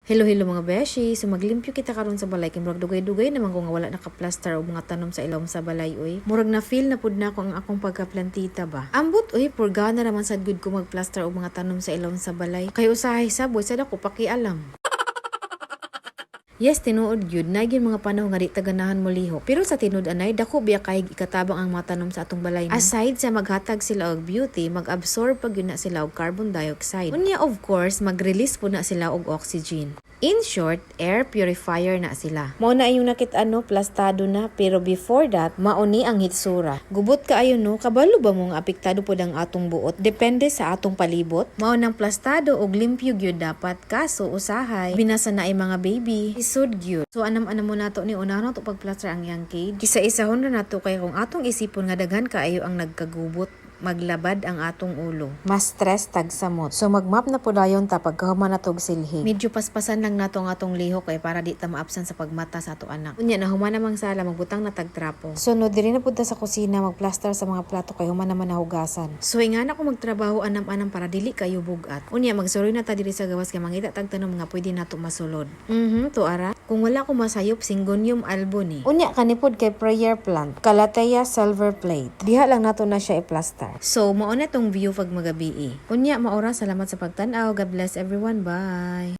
Hello mga beshi. So maglimpyo kita karon sa balay kay murag dugay-dugay naman ko nga wala naka-plaster o mga tanom sa ilawom sa balay oy. Murag na feel na pud na ko ang akong pagkaplantita ba. Ambot oy purgana naman sad good ko mag-plaster o mga tanom sa ilawom sa balay. Kay usahay saboy sad ako pakialam. Yes, tinuod gyud na gyud mga panahon nga di taganahan mo liho. Pero sa tinud anay dako biya kay ikatabang ang mga tanom sa atong balay. Aside sa maghatag sila og beauty, mag-absorb pag yun na sila og carbon dioxide. Unya of course, mag-release po na sila og oxygen. In short, air purifier na sila. Mao na yung nakit plastado na, pero before that, mauni ang hitsura. Gubot kaayo no, kabalo ba mo nga apektado pod ang atong buot? Depende sa atong palibot. Mao nang plastado og limpyo gyud dapat, kaso usahay binasa na ay mga baby. Isud gyud. So anam-anam mo nato ni una to pagplaster ang yang cage. Kisa-isahon na nato kay kung atong isipon nga daghan kaayo ang nagkagubot, maglabad ang atong ulo. Mas stress tag samot. So magmap na po dayon ta pagkahuman na tog silhi. Medyo paspasan lang nato ang atong lihok kay para di ta maabsan sa pagmata sa ato anak. Unya na human namang sala magbutang na tag trapo. So no diri na pud ta sa kusina magplaster sa mga plato kay human naman nahugasan. So ingana ko magtrabaho anam-anam para dili kayo bugat. Unya magsuroy na ta diri sa gawas kay mangita tag tanom nga pwede nato masulod. To ara. Kung wala ko masayop Syngonium alboni. Unya kanipod kay prayer plant, Calathea silver plate. Diha lang nato na siya i-plaster. So, mao na tong view pag magabi. Unya, maura, salamat sa pagtanaw. God bless everyone. Bye!